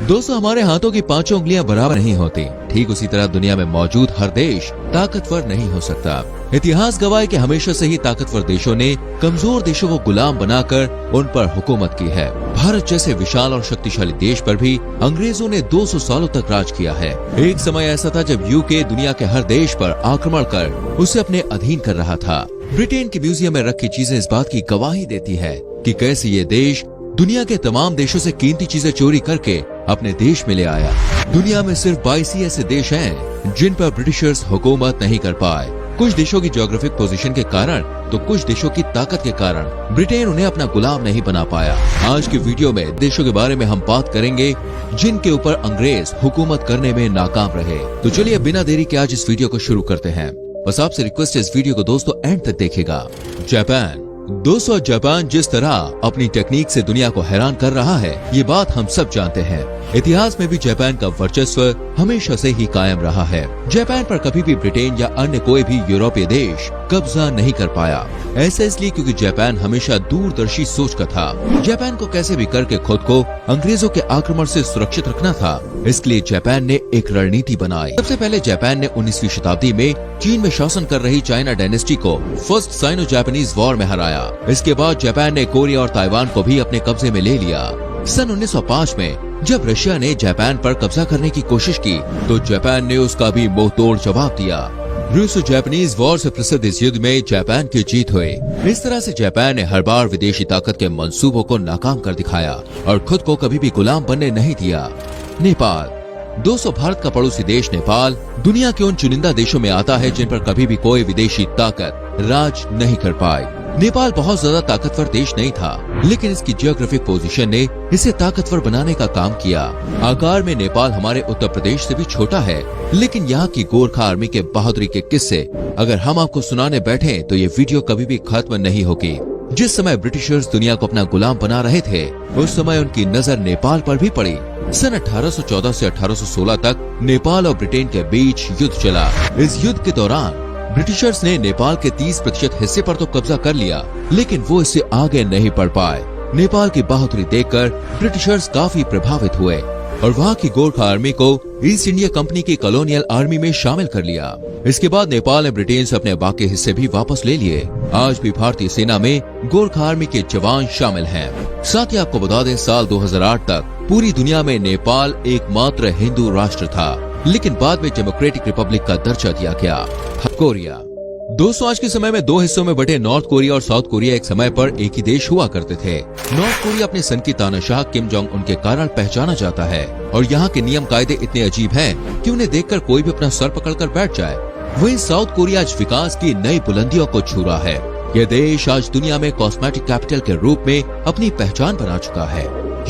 दोस्तों, हमारे हाथों की पांचों उंगलियां बराबर नहीं होती। ठीक उसी तरह दुनिया में मौजूद हर देश ताकतवर नहीं हो सकता। इतिहास गवाह है कि हमेशा से ही ताकतवर देशों ने कमजोर देशों को गुलाम बनाकर उन पर हुकूमत की है। भारत जैसे विशाल और शक्तिशाली देश पर भी अंग्रेजों ने 200 सालों तक राज किया है। एक समय ऐसा था जब यूके दुनिया के हर देश पर आक्रमण कर उसे अपने अधीन कर रहा था। ब्रिटेन के म्यूजियम में रखी चीजें इस बात की गवाही देती है कि कैसे ये देश दुनिया के तमाम देशों से कीमती चीजें चोरी करके अपने देश में ले आया। दुनिया में सिर्फ 22 ही ऐसे देश हैं जिन पर ब्रिटिशर्स हुकूमत नहीं कर पाए। कुछ देशों की ज्योग्राफिक पोजीशन के कारण तो कुछ देशों की ताकत के कारण ब्रिटेन उन्हें अपना गुलाम नहीं बना पाया। आज की वीडियो में देशों के बारे में हम बात करेंगे जिनके ऊपर अंग्रेज हुकूमत करने में नाकाम रहे। तो चलिए बिना देरी के आज इस वीडियो को शुरू करते हैं। बस आपसे रिक्वेस्ट है इस वीडियो को दोस्तों एंड तक देखिएगा। जापान। दोस्तों, जापान जिस तरह अपनी टेक्निक से दुनिया को हैरान कर रहा है, ये बात हम सब जानते हैं। इतिहास में भी जापान का वर्चस्व हमेशा से ही कायम रहा है। जापान पर कभी भी ब्रिटेन या अन्य कोई भी यूरोपीय देश कब्जा नहीं कर पाया। ऐसा इसलिए क्योंकि जापान हमेशा दूरदर्शी सोच का था। जापान को कैसे भी करके खुद को अंग्रेजों के आक्रमण से सुरक्षित रखना था, इसलिए जापान ने एक रणनीति बनाई। सबसे पहले जापान ने 19वीं शताब्दी में चीन में शासन कर रही चाइना डायनेस्टी को फर्स्ट साइनो जापानीज वॉर में हराया। इसके बाद जापान ने कोरिया और ताइवान को भी अपने कब्जे में ले लिया। सन 1905 में जब रशिया ने जापान पर कब्जा करने की कोशिश की तो जापान ने उसका भी मुंह तोड़ जवाब दिया। रूसो जापानीज वॉर से प्रसिद्ध इस युद्ध में जापान की जीत हुई। इस तरह से जापान ने हर बार विदेशी ताकत के मंसूबों को नाकाम कर दिखाया और खुद को कभी भी गुलाम बनने नहीं दिया। नेपाल। दोस्तों, भारत का पड़ोसी देश नेपाल दुनिया के उन चुनिंदा देशों में आता है जिन पर कभी भी कोई विदेशी ताकत राज नहीं कर पाई। नेपाल बहुत ज्यादा ताकतवर देश नहीं था, लेकिन इसकी जियोग्राफिक पोजीशन ने इसे ताकतवर बनाने का काम किया। आकार में नेपाल हमारे उत्तर प्रदेश से भी छोटा है, लेकिन यहाँ की गोरखा आर्मी के बहादुरी के किस्से अगर हम आपको सुनाने बैठे तो ये वीडियो कभी भी खत्म नहीं होगी। जिस समय ब्रिटिशर्स दुनिया को अपना गुलाम बना रहे थे, उस समय उनकी नजर नेपाल पर भी पड़ी। सन 1814 से 1816 तक नेपाल और ब्रिटेन के बीच युद्ध चला। इस युद्ध के दौरान ब्रिटिशर्स ने नेपाल के 30% हिस्से पर तो कब्जा कर लिया, लेकिन वो इससे आगे नहीं बढ़ पाए। नेपाल की बहादुरी देखकर ब्रिटिशर्स काफी प्रभावित हुए और वहाँ की गोरखा आर्मी को ईस्ट इंडिया कंपनी की कॉलोनियल आर्मी में शामिल कर लिया। इसके बाद नेपाल ने ब्रिटेन से अपने बाकी हिस्से भी वापस ले लिए। आज भी भारतीय सेना में गोरखा आर्मी के जवान शामिल हैं। साथ ही आपको बता दें, साल 2008 तक पूरी दुनिया में नेपाल एकमात्र हिंदू राष्ट्र था, लेकिन बाद में डेमोक्रेटिक रिपब्लिक का दर्जा दिया गया। कोरिया। दोस्तों, आज के समय में दो हिस्सों में बटे नॉर्थ कोरिया और साउथ कोरिया एक समय पर एक ही देश हुआ करते थे। नॉर्थ कोरिया अपने सन की तानाशाह किम जोंग उन के कारण पहचाना जाता है और यहाँ के नियम कायदे इतने अजीब हैं कि उन्हें देखकर कोई भी अपना सर पकड़कर बैठ जाए। वहीं साउथ कोरिया आज विकास की नई बुलंदियों को छू रहा है। यह देश आज दुनिया में कॉस्मेटिक कैपिटल के रूप में अपनी पहचान बना चुका है।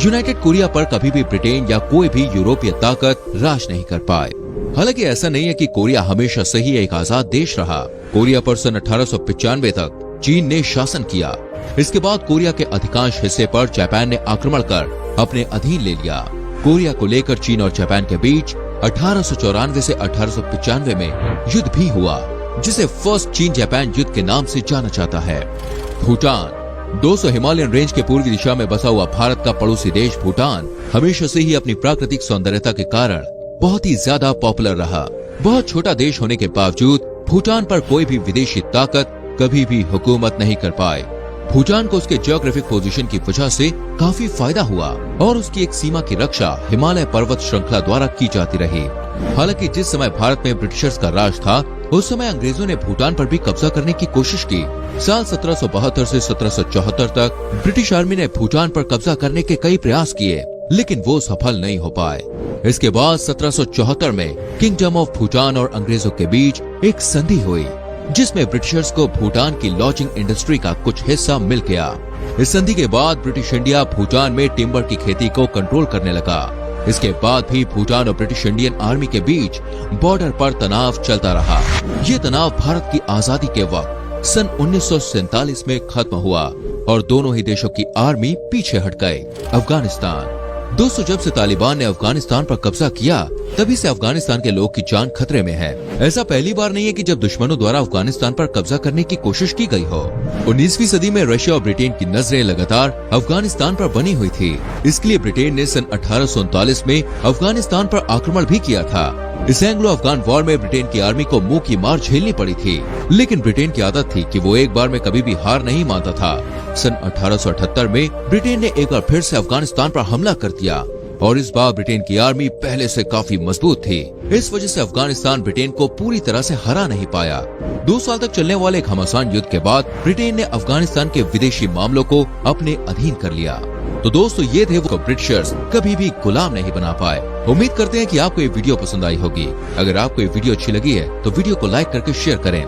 यूनाइटेड कोरिया पर कभी भी ब्रिटेन या कोई भी यूरोपीय ताकत राज नहीं कर पाए। हालांकि ऐसा नहीं है कि कोरिया हमेशा से ही एक आजाद देश रहा। कोरिया पर सन 1895 तक चीन ने शासन किया। इसके बाद कोरिया के अधिकांश हिस्से पर जापान ने आक्रमण कर अपने अधीन ले लिया। कोरिया को लेकर चीन और जापान के बीच 1894 से 1895 में युद्ध भी हुआ, जिसे फर्स्ट चीन जापान युद्ध के नाम से जाना जाता है। भूटान। दोस्तों, हिमालयन रेंज के पूर्वी दिशा में बसा हुआ भारत का पड़ोसी देश भूटान हमेशा से ही अपनी प्राकृतिक सौंदर्यता के कारण बहुत ही ज्यादा पॉपुलर रहा। बहुत छोटा देश होने के बावजूद भूटान पर कोई भी विदेशी ताकत कभी भी हुकूमत नहीं कर पाए। भूटान को उसके जियोग्राफिक पोजीशन की वजह से काफी फायदा हुआ और उसकी एक सीमा की रक्षा हिमालय पर्वत श्रृंखला द्वारा की जाती रही। हालांकि जिस समय भारत में ब्रिटिशर्स का राज था, उस समय अंग्रेजों ने भूटान पर भी कब्जा करने की कोशिश की। साल 1772 से 1774 तक ब्रिटिश आर्मी ने भूटान पर कब्जा करने के कई प्रयास किए, लेकिन वो सफल नहीं हो पाए। इसके बाद 1774 में किंगडम ऑफ भूटान और अंग्रेजों के बीच एक संधि हुई, जिसमें ब्रिटिशर्स को भूटान की लॉजिंग इंडस्ट्री का कुछ हिस्सा मिल गया। इस संधि के बाद ब्रिटिश इंडिया भूटान में टिम्बर की खेती को कंट्रोल करने लगा। इसके बाद भी भूटान और ब्रिटिश इंडियन आर्मी के बीच बॉर्डर पर तनाव चलता रहा। ये तनाव भारत की आजादी के वक्त सन 1947 में खत्म हुआ और दोनों ही देशों की आर्मी पीछे हट गए। अफगानिस्तान। दोस्तों, जब से तालिबान ने अफगानिस्तान पर कब्जा किया तभी से अफगानिस्तान के लोग की जान खतरे में है। ऐसा पहली बार नहीं है कि जब दुश्मनों द्वारा अफगानिस्तान पर कब्जा करने की कोशिश की गई हो। 19वीं सदी में रशिया और ब्रिटेन की नजरें लगातार अफगानिस्तान पर बनी हुई थी। इसके लिए ब्रिटेन ने सन 1839 में अफगानिस्तान पर आक्रमण भी किया था। इस एंग्लो अफगान वॉर में ब्रिटेन की आर्मी को मुंह की मार झेलनी पड़ी थी, लेकिन ब्रिटेन की आदत थी कि वो एक बार में कभी भी हार नहीं मानता था। सन 1878 में ब्रिटेन ने एक बार फिर से अफगानिस्तान पर हमला कर दिया और इस बार ब्रिटेन की आर्मी पहले से काफी मजबूत थी। इस वजह से अफगानिस्तान ब्रिटेन को पूरी तरह से हरा नहीं पाया। 2 साल तक चलने वाले घमासान युद्ध के बाद ब्रिटेन ने अफगानिस्तान के विदेशी मामलों को अपने अधीन कर लिया। तो दोस्तों, ये थे वो ब्रिटिशर्स कभी भी गुलाम नहीं बना पाए। उम्मीद करते हैं कि आपको ये वीडियो पसंद आई होगी। अगर आपको ये वीडियो अच्छी लगी है तो वीडियो को लाइक करके शेयर करें।